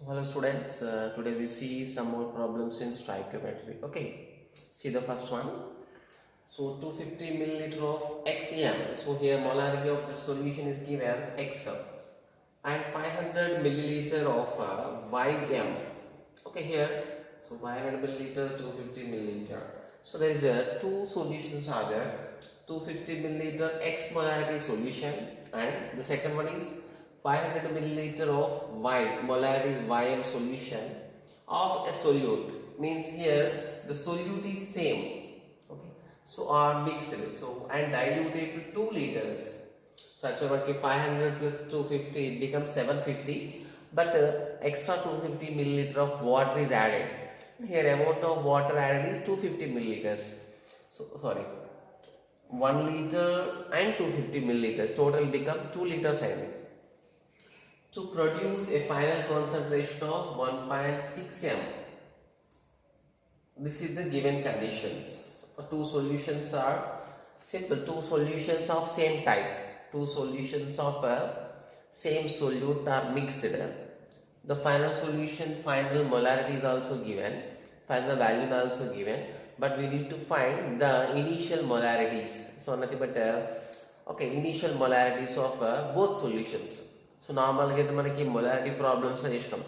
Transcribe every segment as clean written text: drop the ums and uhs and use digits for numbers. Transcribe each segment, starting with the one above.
Hello students, today we see some more problems in stoichiometry. Okay, see the first one. So 250 milliliter of XM. So here molarity of the solution is given X and 500 milliliter of YM. Okay, here so 500 milliliter, 250 milliliter. So there is two solutions are there. 250 milliliter X molarity solution and the second one is 500 milliliter of Y molarity is YM solution of a solute. Means here the solute is same. Okay, so are mixed so and diluted to 2 liters. So actually 500 plus 250 it becomes 750, but extra 250 milliliter of water is added. Here amount of water added is 250 milliliters. So sorry, 1 liter and 250 milliliters total become 2 liters added to produce a final concentration of 1.6 m. This is the given conditions. Two solutions are simple. Two solutions of same type. Two solutions of same solute are mixed. The final solution, final molarity is also given. Final value is also given. But we need to find the initial molarities. So nothing but initial molarities of both solutions. So normally మనకి molarity problems చేసినాం.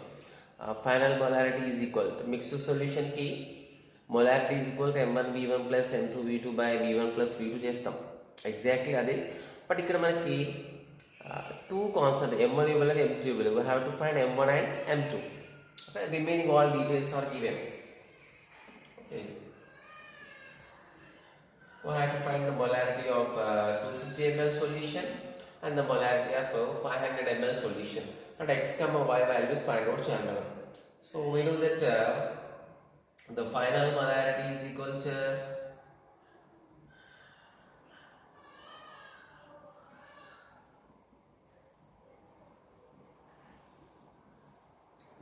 Final molarity is equal to mixed solution కి molarity is equal to m1 v1 plus m2 v2 by v1 plus v2 చేస్తాం. Exactly అదే. But ఇక్కడ మనకి two constant m1 ఇవ్వలేదు, m2 ఇవ్వలేదు. We have to find m1 and m2. Okay, remaining all details are given. Okay. We have to find the molarity of 250 ml solution and the molarity of 500 ml solution, and x comma y values find out channel. So we know that the final molarity is equal to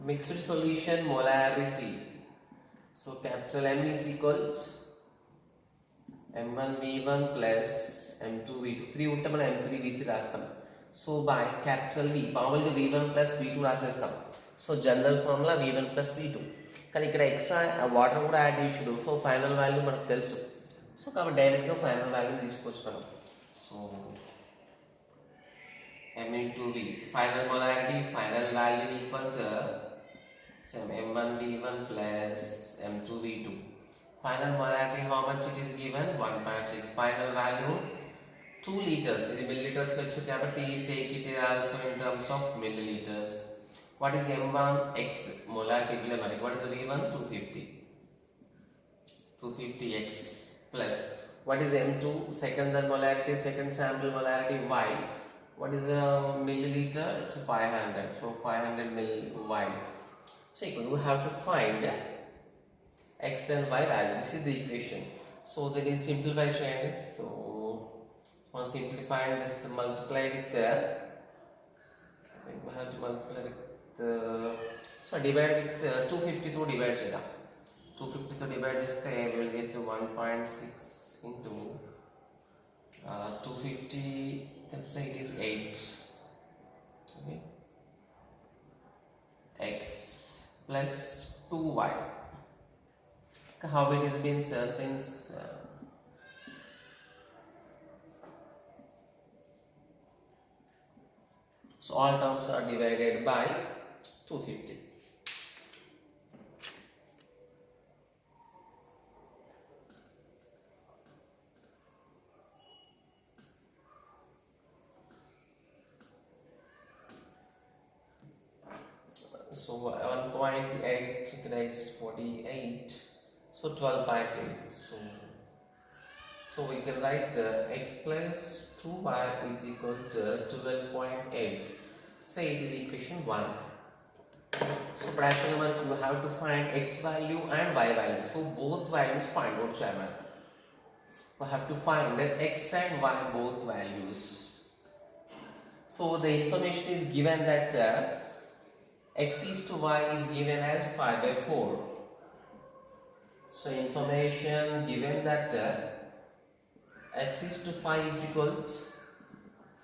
mixed solution molarity. So capital M is equal to m1 v1 plus m2 v2 3 ఉంటే మనం m3 v3 రాస్తాం. So by capital V మామూలుగా v1 plus v2 రాసేస్తాం. So general formula v1 plus v2, కానీ ఇక్కడ extra water కూడా add చేసాడు. So final value మనకు తెలుసు. సో కాబట్టి డైరెక్ట్గా ఫైనల్ వాల్యూ తీసుకోవచ్చు మనం. So m into v final molarity final value equal to m1 v1 plus m2 v2. Final molarity how much it is given 1.6. Final value 2 liters. ఇది milliliters లో వచ్చి కాబట్టి take it also in terms of milliliters. What is m1 x molarity below మనకి what is the v1 250 x plus what is m2 second molarity second sample molarity y. What is the milliliter? So 500. So 500 mill y. So we have to find x and y value. This is the equation. So then you simplify change. So on simplifying, just multiply with the we have to multiply with the so divide with 250 to divide cheda. 250 to divide this we will get to 1.6 into 250. Let's say it is 8. Okay. X plus 2y. How it is been since so all terms are divided by 250. So 1.8 is 48. So 12.8. So we can write x plus 2y is equal to 12.8. Say it is equation 1. So actually we have to find x value and y value. So both values find out chairman. We have to find that x and y both values. So the information is given that x is to y is given as 5/4. So information given that x is to 5 is equal to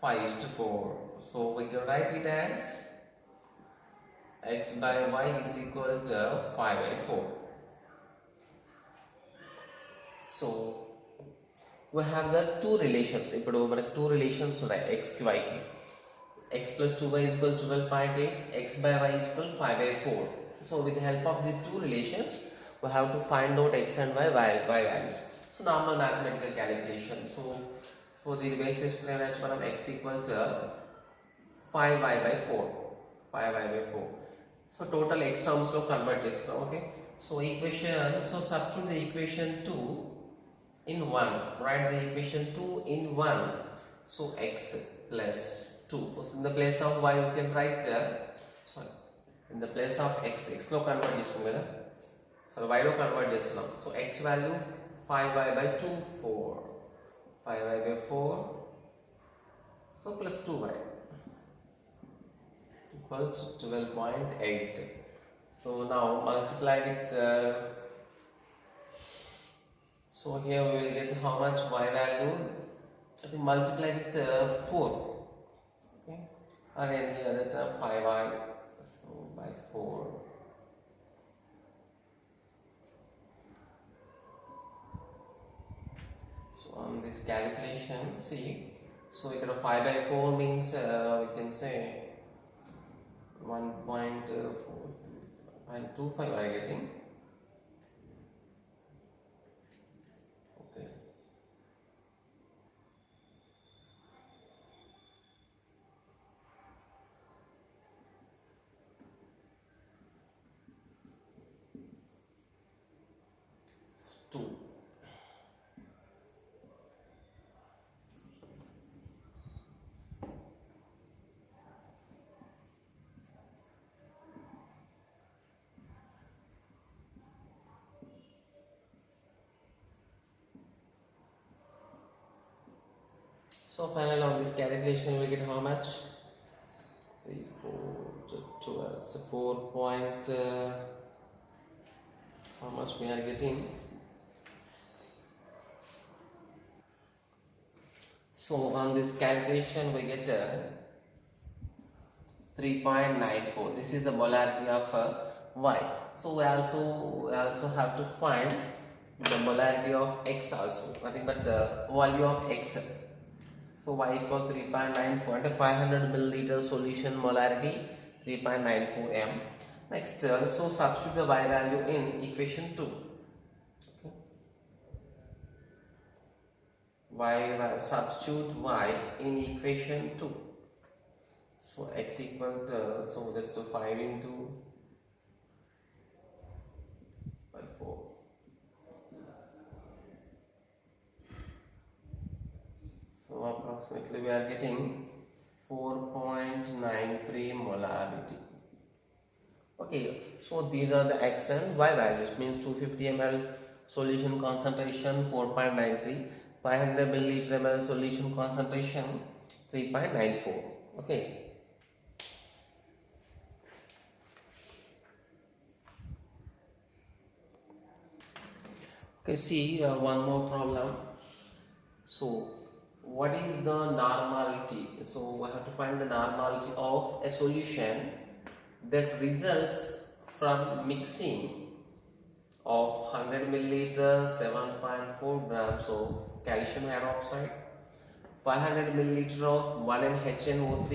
5 is to 4. So we can write it as x by y is equal to 5 by 4. So we have the two relations. ఇప్పుడు మనకు two relations ఉన్నాయి x కి y కి. X plus 2y is equal to 12.8, x by y is equal to 5 by 4. So with the help of these two relations, we have to find out x and y values. So normal mathematical calculation. So for the basis మనం x equal to 5y by 4. 5y by 4. So total x terms లో convert చేస్తాం. Okay. So substitute the equation 2 in 1. Write the equation 2 in 1. So x plus 2. So in the place of y you can write in the place of x లో convert చేస్తాం కదా. So y లో convert చేస్తున్నాం. So x value 5y by 2 4. 5y by 4. So plus 2y equals 12.8. So now multiply with so here we will get how much y value. I think multiply with 4. Okay. Or any other term 5y. So by 4. So on this calculation, see. So here 5 by 4 means we can say 1.25 are getting. Okay. It's 2. So finally on this calculation we get how much? 3, 4, 12. So 4 point how much we are getting? So on this calculation we get 3.94. This is the molarity of y. So we also have to find the molarity of x also. Nothing but the value of x. So y equal 3.94 and 500 milliliter solution molarity 3.94 m. Next, so substitute the y value in equation 2. Okay. Substitute y in equation 2. So x equal to, so that's 5 into by 4. So approximately we are getting 4.93 molarity. Okay, so these are the x and y values. Means 250 ml solution concentration 4.93, 500 milliliter ml solution concentration 3.94. Okay. Okay, see one more problem. So what is the normality? So we have to find the normality of a solution that results from mixing of 100 milliliter 7.4 grams of calcium hydroxide, 500 milliliter of 1NHNO3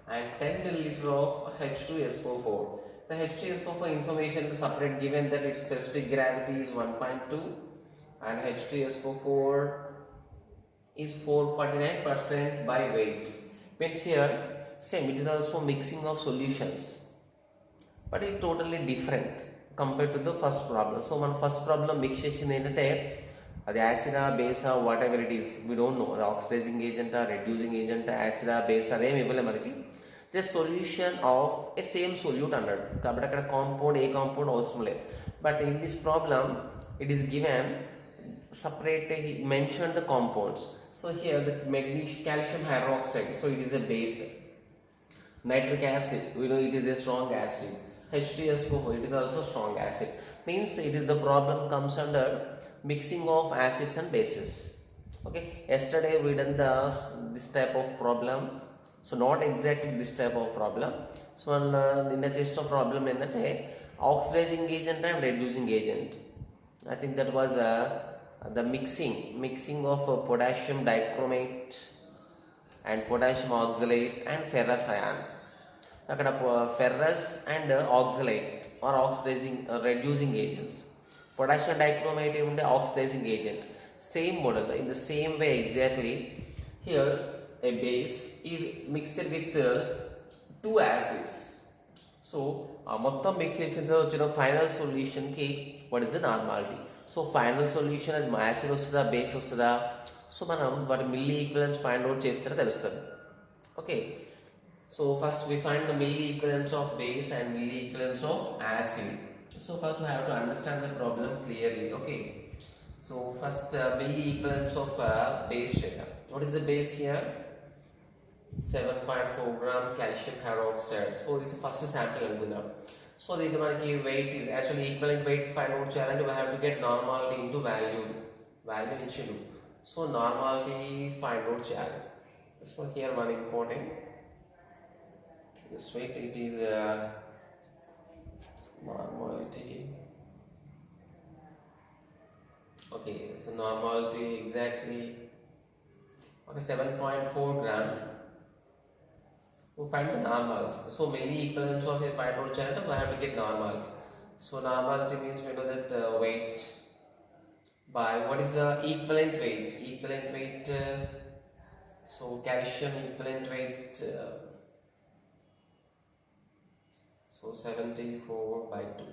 and 10 milliliter of H2SO4. The H2SO4 information is separate given that its specific gravity is 1.2 and H2SO4 is 449% by weight. Means here same, it is also mixing of solutions, but it totally different compared to the first problem. So మన first problem mix చేసింది ఏంటంటే అది యాసిడా బేసా whatever it is we don't know, అది oxidising ఏజెంటా reducing ఏజెంటా యాసిడా బేస్ అదేమి ఇవ్వలే మనకి, just solution of a same solute అన్నాడు కాబట్టి అక్కడ కాంపౌండ్ ఏ కాంపౌండ్ అవసరం లేదు. But in this problem it is given separate, he mentioned the compounds. So here the magnesium calcium hydroxide, so it is a base. Nitric acid, we know it is a strong acid. H2SO4, it is also strong acid. Means it is the problem comes under mixing of acids and bases. Okay, yesterday we done this type of problem so not exactly this type of problem. So మన నిన్న చేసిన problem ఏంటంటే oxidising agent and reducing agent. I think that was the mixing of potassium dichromate and potassium oxalate and ferrous ion. అక్కడ ferrous and oxalate are oxidising reducing agents. Potassium dichromate ఏముంటే oxidising agent. Same model in the same way exactly here a base is mixed with two acids. So ఆ మొత్తం mix చేసిన తర్వాత వచ్చిన final సొల్యూషన్కి what is the normality. So final solution అది acid వస్తుందా base వస్తుందా, సో మనం వాటి మిల్లీ ఈక్వలెంట్స్ ఫైండ్ అవుట్ చేస్తే తెలుస్తుంది. Okay, so first we find the milli equivalents of base and milli equivalents of acid. So first we have to understand the problem clearly. Okay, so first milli equivalents of base check. What is the base here? 7.4 gram calcium hydroxide. So this is the first sample అనుకుందాం. So దీంట్లో మనకి weight is actually equivalent weight find out చేయాలంటే we have to get normality into value ఇచ్చిండు. So normality find out చేయాలి. So here one important this weight, it is normality. Okay, so normality exactly, okay, 7.4 gram. We find the normality. So milli equivalents of a find out channel, we have to get normality. So normality means we know that weight by what is the equivalent weight, so calcium equivalent weight, so 74 by 2.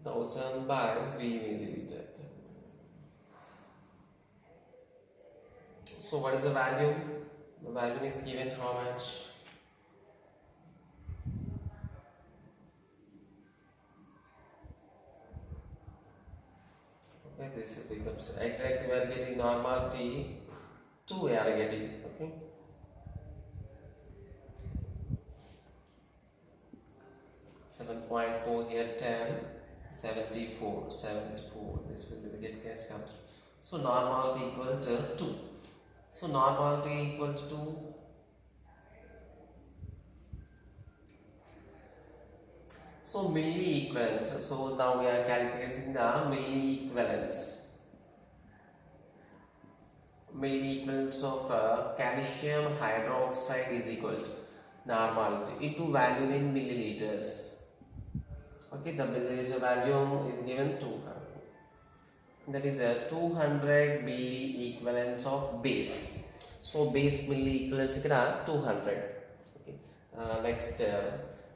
Thousand by V milliliter. So what is the value? The value is given how much? Okay, this becomes exactly we are getting normality 2 we are getting. Okay, .4 here 10, 74, this will be the get gas comes. So normality equal to 2. So normality equals to so milli equivalents. So now we are calculating the milli equivalents. Milli equivalents of calcium hydroxide is equal to normality into value in milliliters. Okay, the milliliter value is given 200. That is a 200 milli equivalents of base. So base milli equivalents ikkada 200. Okay. Next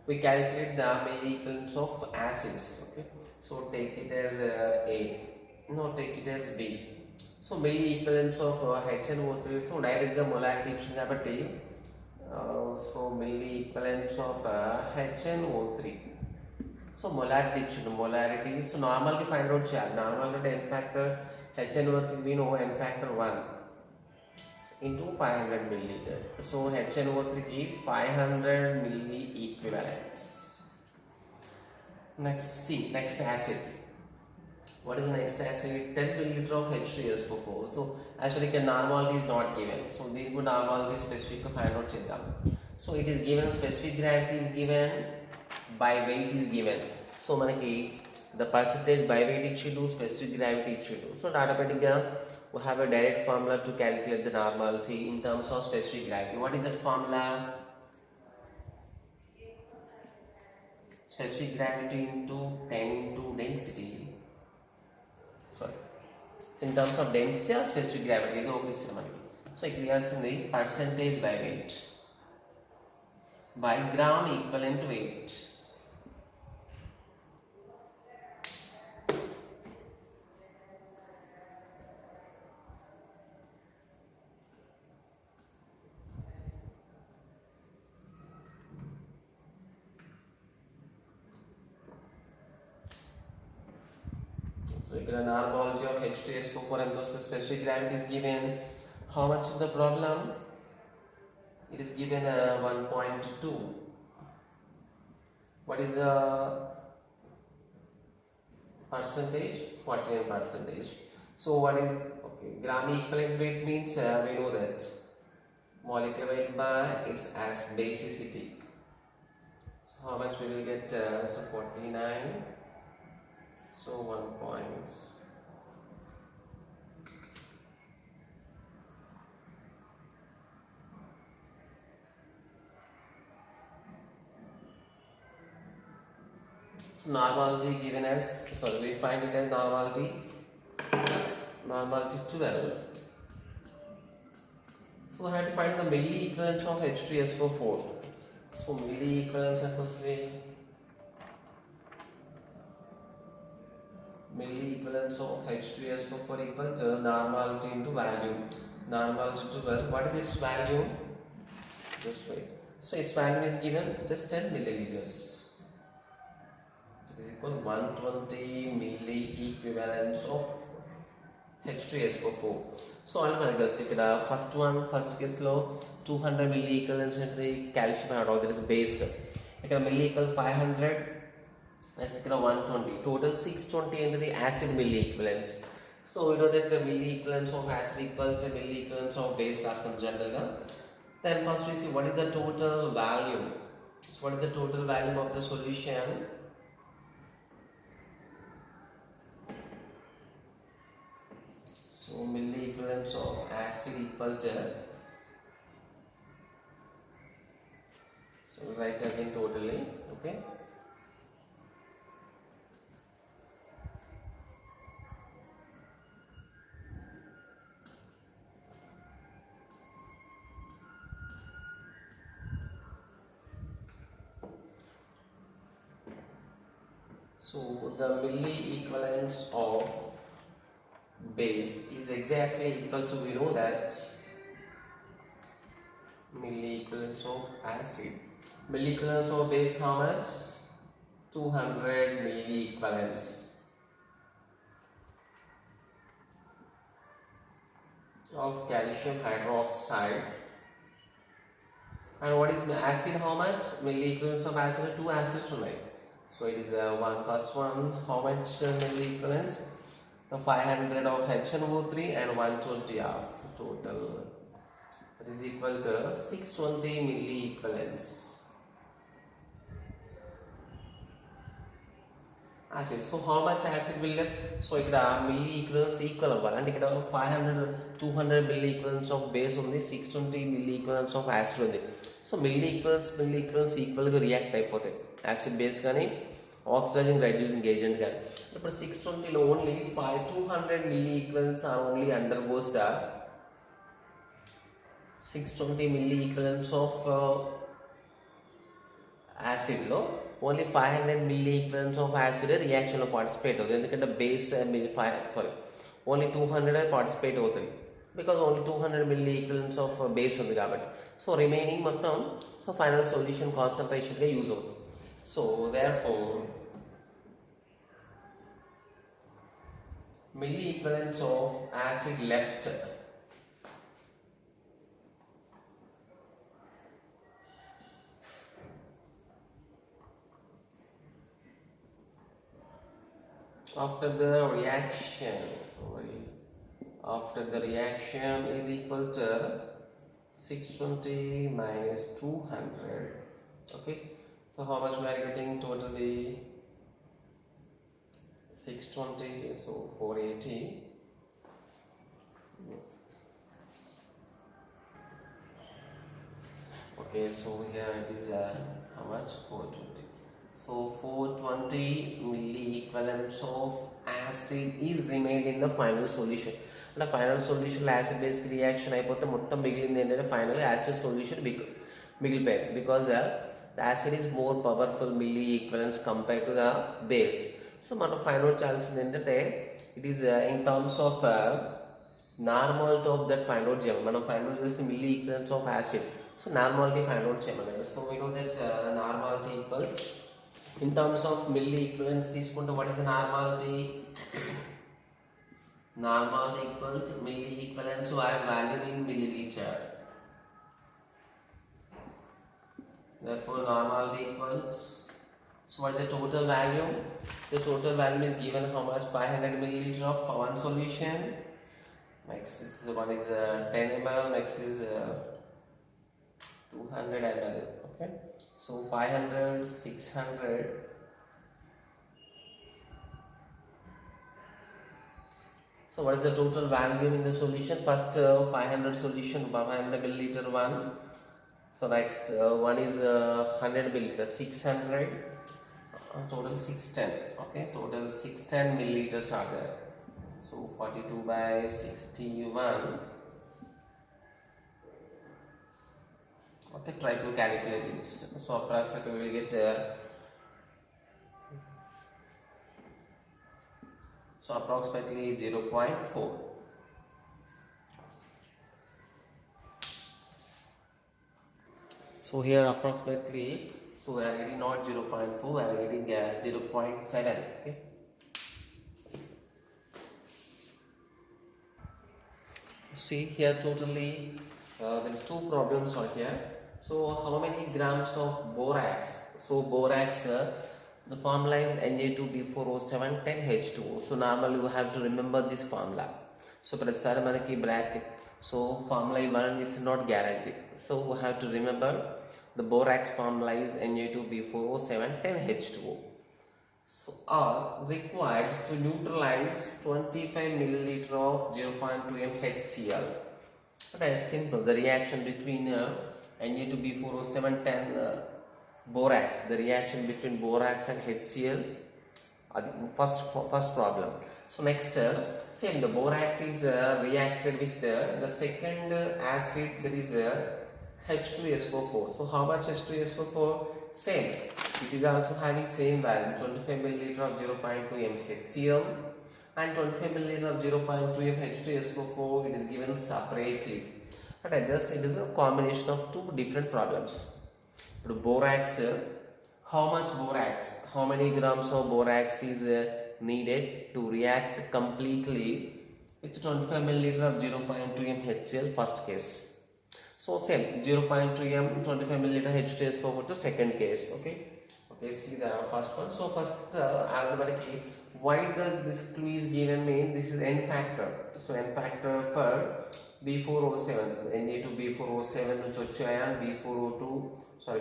we calculate the milli equivalents of acids. Okay. So take it as A. No, take it as B. So milli equivalents of HNO3. So direct the molarity ichindi kabatti. So milli equivalents of HNO3. So molarity ichindi molarity. So normal ki find out cheyali. Normal ante n factor HNO3 we know n factor 1 into 500 milliliter. So HNO3 ki 500 milli equivalents. Next C, next acid. What is the next acid? 10 milliliter of H2SO4. So actually normality is not given. So this would normality specific find out cheddam. So it is given, specific gravity is given, by weight is given. So manaki the percentage by weight ichchidu, specific gravity ichchidu. So automatically we have a direct formula to calculate the normality in terms of specific gravity. What is that formula? Specific gravity into 10 into density. Sorry. So in terms of density or specific gravity, idu oka istunna manaki. So ikkada iyalasindi percentage by weight by gram equivalent weight. So ఇక్కడ normality of H2SO4 and those specific gravity is given. How much is the problem? It is given 1.2. What is the percentage? 49%. So what is Gram equivalent weight means we know that molecular weight by its as basicity. So how much we will get? So 49. So 1 point. So normality given as, sorry, we find it as normality 12. So I have to find the milli equivalents of H3SO4. So milli equivalents are firstly milli equivalents of H3SO4 equal to normality into value. Normality to 12. What is its value? Just wait. So its value is given just 10 milliliters. It is equal to 120 milli equivalents of H3SO4. So all మనకు ఇక్కడ first కేసులో 200 milli equivalents అంటే calcium hydroxide is base. ఇక్కడ milli equal 500 next ఇక్కడ 120 total 620 ఏంటిది acid milli equivalents. So you know that milli equivalents of acid equal to milli equivalents of base రాస్తాం జనరల్గా. Then first we see what is the total volume. So what is the total volume of the solution? So milli equivalents of acid equal to, so we write again totally, okay. So the milli equivalents of base is exactly equal to, we know that milli equivalents of acid. Milli equivalents of base how much? 200 milli equivalents of calcium hydroxide. And what is acid? How much? Milli equivalents of acid? 2 acids tonight. So it is first one. How much milli equivalents? The 500 of HNO3 and 120 of total. That is equal to 620 milli equivalents. Acid. So how much acid will left? So ikkada milli equivalents equal avvali and ikkada 500 200 milli equivalents of base undi, 620 milli equivalents of acid undi. So milli equivalents equal ga react అయిపోతాయి acid base కానీ oxidizing reducing agent కానీ. ఇప్పుడు 620 లో only 200 milli equivalents are only undergoes the 620 milli equivalents of acid లో only 500 milli equivalents of acid reaction లో participate అవుతుంది. ఎందుకంటే base only 200 participate అవుతుంది because only 200 milli equivalents of base ఉంది కాబట్టి. సో రిమైనింగ్ మొత్తం సో ఫైనల్ సొల్యూషన్ కాన్సన్ట్రేషన్గా యూజ్ అవుతుంది. So therefore milli equivalents of acid left after the reaction is equal to 620 minus 200. Okay, so how much we are getting totally? 620, so 480. Okay, so here it is how much? 420. So 420 milli equivalents of acid is remained in the final solution. And the final solution acid base reaction అయిపోతే మొత్తం మిగిలింది ఏంటంటే final acid solution మిగిలిపోయింది because the acid is more powerful milli equivalents compared to the base. So మనం find out చేయాల్సింది ఏంటంటే it is in terms of normality of that find out చేయాలి. మనం ఫైండ్ అవుట్ చేస్తే milli equivalents of acid. So normality find out చేయమన్నాడు. So we know that normality equal in terms of milli equivalents తీసుకుంటే what is normality? Normality equal milli equivalents or value in milliliter. Therefore normality equals, so what is the total value? The total value is given how much? 500 milliliter of one solution Next is the one is 10 ml. Next is 200 ml. Okay, so 500, 600. So what is the total volume in the solution? First 500 solution, 500 milliliter one. So next one is 100 milliliter, 600. Total 610. Okay, total 610 milliliters are there. So 42 by 61. Okay, try to calculate it. So approximately we will get approximately 0.4. So here approximately, so we are getting not 0.4, we are getting 0.7. Okay. See here totally the two problems are here. So how many grams of borax? So borax, the formula is Na2B4O7 10H2O. So normally you have to remember this formula. So ప్రతిసారి మనకి bracket. So formula one is not guaranteed. So we have to remember the borax formula is Na2B4O7 10H2O. So are required to neutralize 25 milliliter of 0.2 m HCl. That is simple. The reaction between Na2B4O7 10 borax. The reaction between borax and HCl. First problem. So next, same. The borax is reacted with the second acid, that is H2SO4. So how much H2SO4? Same. It is also having same value, 25 milliliter of 0.2 m HCl and 25 milliliter of 0.2 m H2SO4. It is given separately. But I just, it is a combination of two different problems. But borax, how much borax, how many grams of borax is needed to react completely with 25 milliliter of 0.2 m HCl, first case. So same 0.2 m 25 milliliter H2SO4 to second case. Okay, see the first one. So first algebraically, why this clue is given means this is n factor. So n factor for B4O7, Na2B4O7 which వచ్చాయా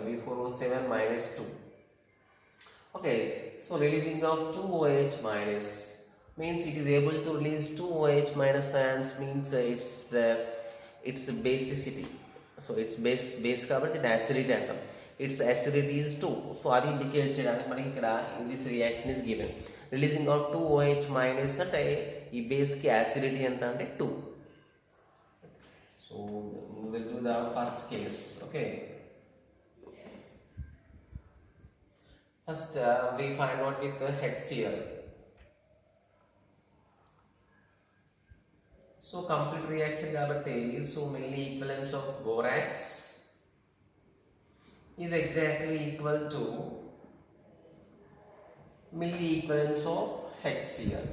B4O7 minus 2. Okay, so releasing of 2 OH minus means it is able to release 2 OH minus ions, means its basicity. So its base కాబట్టి acidity అంటాం. Its acidity is 2. So అది indicate చేయడానికి మనకి ఇక్కడ this reaction is given. Releasing of 2 OH minus అంటే ఈ base కి acidity ఎంత అంటే 2. So we will do the first case. Okay. First we find out with the HCl. So complete reaction kabatti, so milli equivalents of borax is exactly equal to milli equivalents of HCl.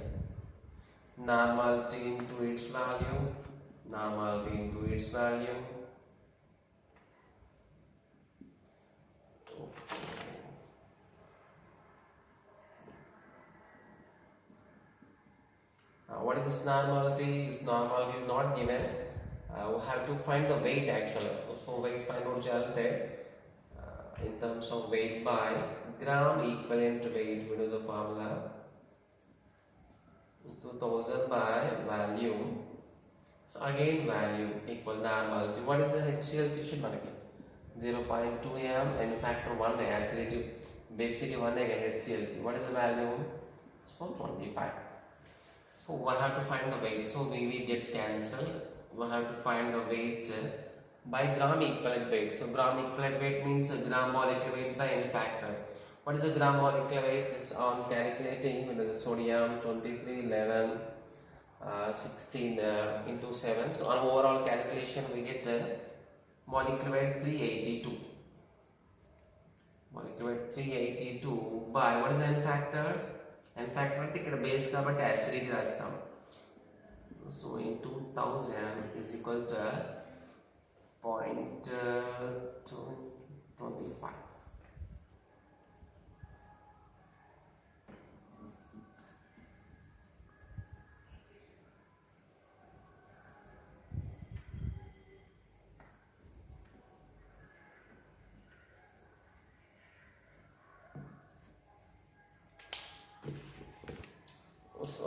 Normality into its value. What is this normality? This normality is not given. We have to find the weight actually. So weight find out cheyalante in terms of weight by gram equivalent weight. We know the formula 2000 by volume. So again value equal normality. What is the HCl tissue manaki? 0.2 m and factor 1 acidity basicity 1 HCl. What is the value? So 25. So we have to find the weight. So we will get cancelled. We have to find the weight by gram equivalent weight. So gram equivalent weight means a gram molecular weight by n factor. What is the gram molecular weight? Just on calculating, the sodium 23, 11, 16 into 7. So on overall calculation we get molecular weight 382. Molecular weight 382 by what is n factor? n factor అంటే ఇక్కడ base కాబట్టి acidity రాస్తాం. So in 2000 is equal to 0.225.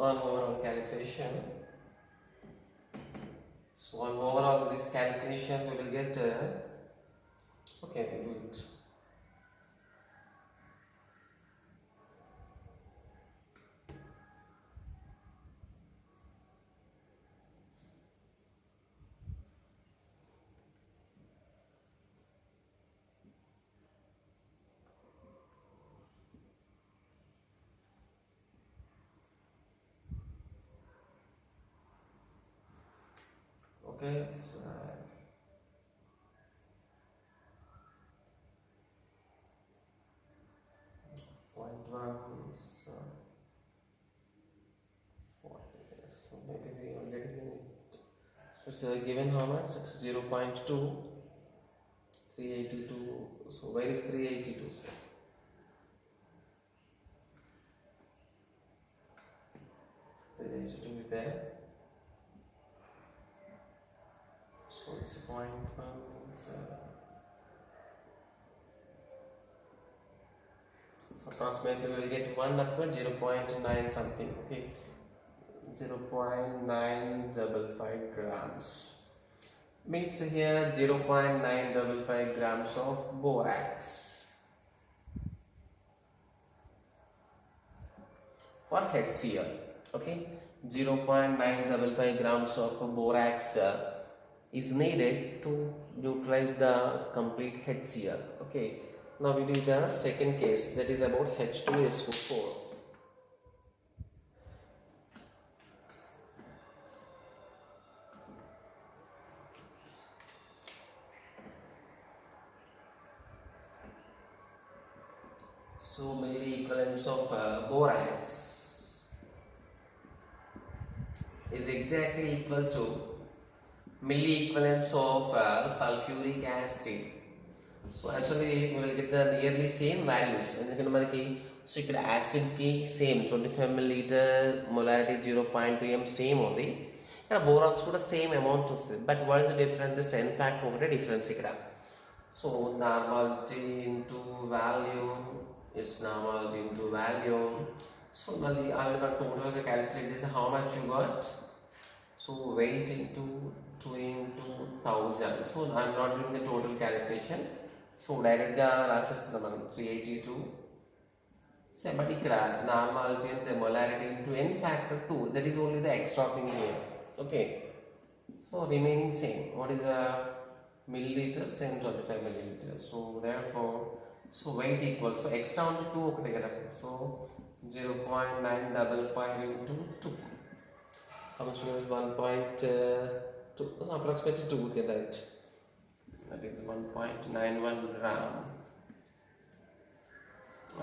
on overall calculation. So on overall this calculation we will get okay, we do it. Okay, it's 0.1, so 40. So maybe we already know it. So it's given how much? It's 0.2, 382. So where is 382? So 382 is there. So it's 0.1. So approximately we will get 1 after 0.9 something. Okay, 0.955 grams. Means here 0.955 grams of borax for HCl. Okay, 0.955 grams of borax is needed to neutralize the complete HCl. Okay, now we do the second case, that is about H2SO4. So milliequivalents of borax is exactly equal to milliequivalents of sulfuric acid. So actually we will get the nearly same values. And so ఇక్కడ acid ki same 25 milliliter molarity 0.2 m same ఉంది. ఇక్కడ borax కూడా same amount వస్తుంది. But what is the difference? The n factor ఒకటే difference ఇక్కడ. So normality into value is normality into value. So మళ్ళీ already total గా calculate చేసి how much you got. So weight into 2 into 1000. So I am not doing the total calculation. So direct గా రాసేస్తున్నాం మనం 382. So but ఇక్కడ normality and molarity into n factor 2, that is only the extra thing here. Okay, so remaining same. What is a milliliter? Same 25 milliliters. So therefore, so weight equals, so extra on 2 ఒకటే కదా. So 0.955 into 2. How much was 1.2? Approximately 2 okay, right? That is 1.91 gram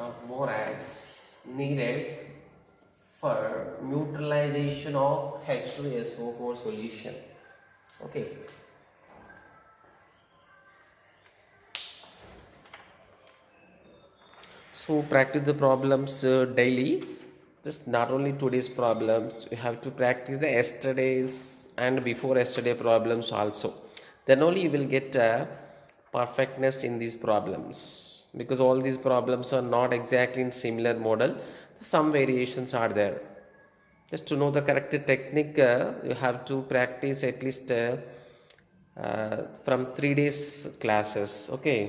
of borax needed for neutralization of H2SO4 solution. Okay. So practice the problems daily. Just not only today's problems, you have to practice the yesterday's and before yesterday problems also. Then only you will get perfectness in these problems, because all these problems are not exactly in similar model. Some variations are there. Just to know the correct technique, you have to practice at least from 3 days classes. Okay.